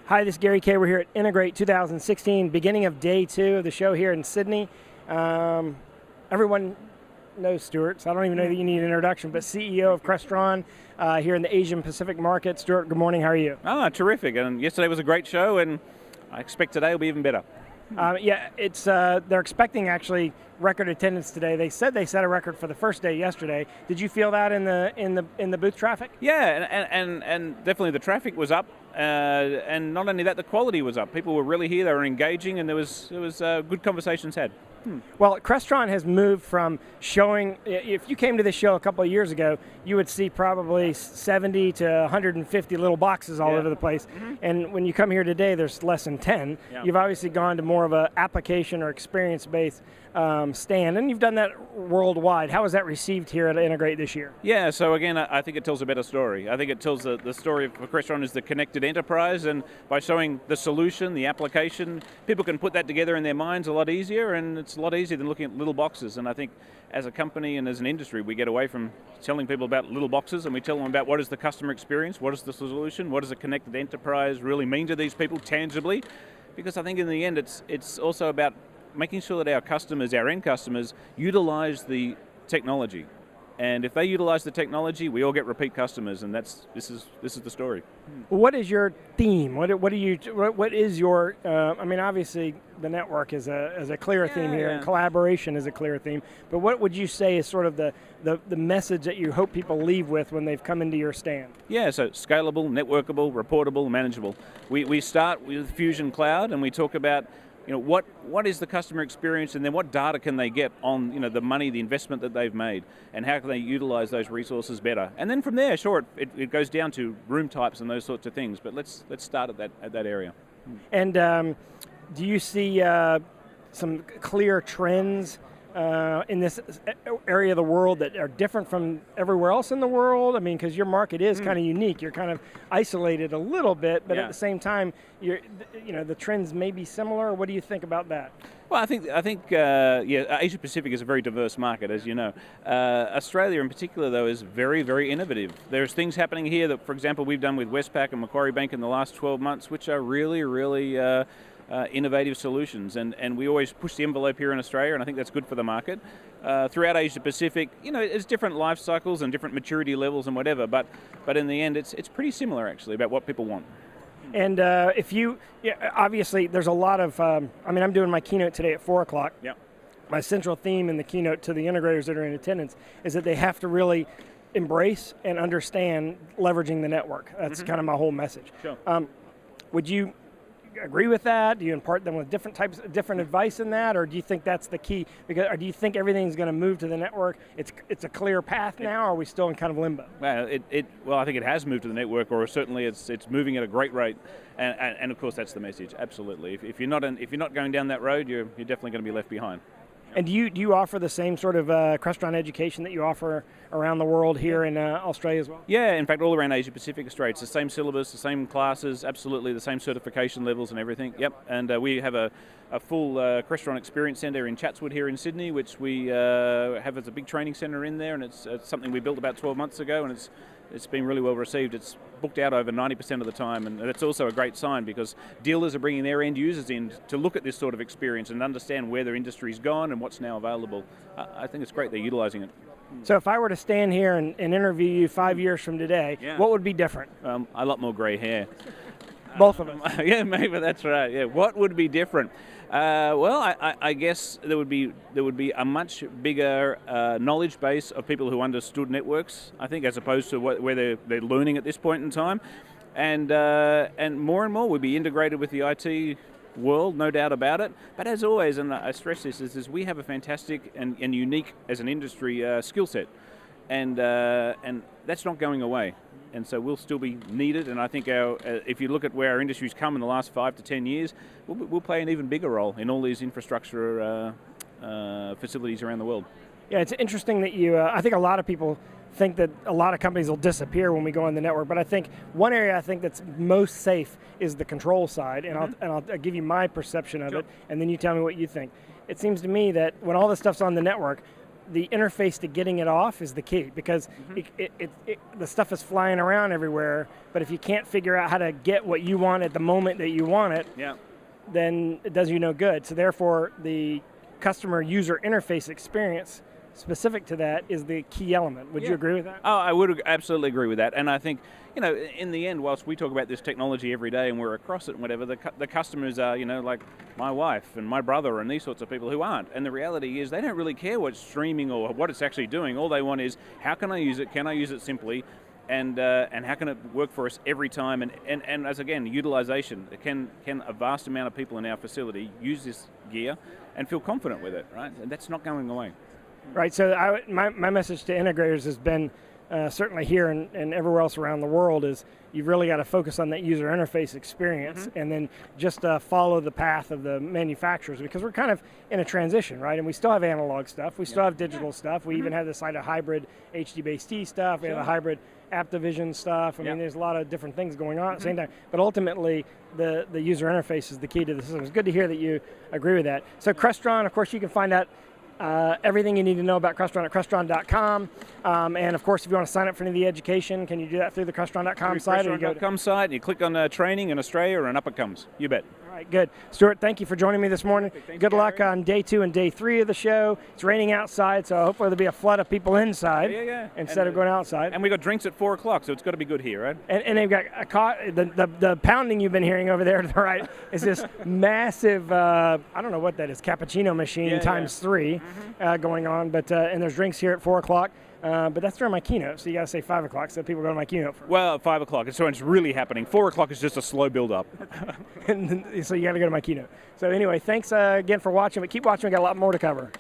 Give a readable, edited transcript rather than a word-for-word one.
Hi, this is Gary Kayye. We're here at Integrate 2016, beginning of day 2 of the show here in Sydney. Everyone knows Stuart, so I don't even know that you need an introduction, but CEO of Crestron here in the Asian Pacific market. Stuart, good morning. How are you? Terrific. And yesterday was a great show, and I expect today will be even better. It's they're expecting actually record attendance today. They said they set a record for the first day yesterday. Did you feel that in the booth traffic? Yeah, and definitely the traffic was up, and not only that, the quality was up. People were really here. They were engaging, and there was good conversations had. Well, Crestron has moved from showing, if you came to this show a couple of years ago, you would see probably 70 to 150 little boxes all over the place. And when you come here today, there's less than 10. You've obviously gone to more of an application or experience-based stand, and you've done that worldwide. How was that received here at Integrate this year? Yeah, so again, I think it tells a better story. I think it tells the story of Crestron is the connected enterprise, and by showing the solution, the application, people can put that together in their minds a lot easier, and it's a lot easier than looking at little boxes. And I think as a company and as an industry, we get away from telling people about little boxes, and we tell them about what is the customer experience, what is the solution, what does a connected enterprise really mean to these people tangibly, because I think in the end it's also about making sure that our customers, our end customers, utilize the technology. And if they utilize the technology, we all get repeat customers, and this is the story. What is your theme? What is your? I mean, obviously the network is a clear theme here, and collaboration is a clear theme. But what would you say is sort of the message that you hope people leave with when they've come into your stand? Yeah, so scalable, networkable, reportable, manageable. We start with Fusion Cloud, and we talk about what is the customer experience, and then what data can they get on the money, the investment that they've made, and how can they utilize those resources better. And then from there, sure, it goes down to room types and those sorts of things. But let's start at that area. And do you see some clear trends in this area of the world that are different from everywhere else in the world? I mean, because your market is kind of unique. You're kind of isolated a little bit, but at the same time, the trends may be similar. What do you think about that? Well, I think Asia Pacific is a very diverse market, as you know. Australia in particular, though, is very, very innovative. There's things happening here that, for example, we've done with Westpac and Macquarie Bank in the last 12 months, which are really, really innovative solutions, and we always push the envelope here in Australia, and I think that's good for the market. Throughout Asia Pacific, it's different life cycles and different maturity levels and whatever, but in the end, it's pretty similar actually about what people want. And obviously, there's a lot of. I'm doing my keynote today at 4 o'clock. Yeah. My central theme in the keynote to the integrators that are in attendance is that they have to really embrace and understand leveraging the network. That's kind of my whole message. Sure. Would you agree with that? Do you impart them with different advice in that, or do you think that's the key? Or do you think everything's going to move to the network? It's a clear path now, or are we still in kind of limbo? Well, I think it has moved to the network, or certainly it's moving at a great rate, and of course that's the message. Absolutely. If you're not going down that road, you're definitely going to be left behind. And do you offer the same sort of Crestron education that you offer around the world here in Australia as well? Yeah, in fact, all around Asia Pacific, Australia, it's the same syllabus, the same classes, absolutely the same certification levels and everything. Yep, and we have a full Crestron Experience Centre in Chatswood here in Sydney, which we have as a big training centre in there, and it's something we built about 12 months ago, and it's been really well received. It's booked out over 90% of the time, and that's also a great sign because dealers are bringing their end users in to look at this sort of experience and understand where their industry's gone and what's now available. I think it's great they're utilising it. So if I were to stand here and interview you 5 years from today, what would be different? A lot more grey hair. Both of them. Yeah, maybe that's right. Yeah, what would be different? I guess there would be a much bigger knowledge base of people who understood networks, I think, as opposed to where they're learning at this point in time, and more would be integrated with the IT world, no doubt about it. But as always, and I stress this, is we have a fantastic and unique as an industry skill set, and that's not going away. And so we'll still be needed, and I think if you look at where our industry's come in the last 5 to 10 years, we'll play an even bigger role in all these infrastructure facilities around the world. Yeah, it's interesting that I think a lot of people think that a lot of companies will disappear when we go on the network, but I think one area I think that's most safe is the control side, and I'll give you my perception of it, and then you tell me what you think. It seems to me that when all this stuff's on the network, the interface to getting it off is the key, because the stuff is flying around everywhere, but if you can't figure out how to get what you want at the moment that you want it, then it does you no good. So therefore, the customer user interface experience specific to that is the key element. Would you agree with that? Oh, I would absolutely agree with that. And I think, in the end, whilst we talk about this technology every day and we're across it and whatever, the customers are, like my wife and my brother and these sorts of people who aren't. And the reality is they don't really care what's streaming or what it's actually doing. All they want is, how can I use it? Can I use it simply? And how can it work for us every time? And as again, utilization. Can a vast amount of people in our facility use this gear and feel confident with it, right? And that's not going away. Right, so my message to integrators has been, certainly here and everywhere else around the world, is you've really got to focus on that user interface experience and then just follow the path of the manufacturers, because we're kind of in a transition, right? And we still have analog stuff, we still have digital stuff, we even have this side of hybrid HD-based stuff, we have a hybrid AptiVision stuff. I mean, there's a lot of different things going on at the same time, but ultimately the user interface is the key to the system. It's good to hear that you agree with that. So Crestron, of course, you can find out everything you need to know about Crestron at Crestron.com. And of course, if you want to sign up for any of the education, can you do that through the Crestron.com site? Crestron.com site, and you click on training in Australia, and up it comes. You bet. All right, good. Stuart, thank you for joining me this morning. Thanks, good luck on day 2 and day 3 of the show. It's raining outside, so hopefully there'll be a flood of people inside instead of going outside. And we got drinks at 4 o'clock, so it's got to be good here, right? And they've got the pounding you've been hearing over there to the right is this massive, I don't know what that is, cappuccino machine times 3 going on. But and there's drinks here at 4 o'clock. But that's during my keynote, so you got to say 5 o'clock so people go to my keynote first. Well, 5 o'clock, so it's really happening. 4 o'clock is just a slow build-up. And so you got to go to my keynote. So anyway, thanks again for watching, but keep watching. We got a lot more to cover.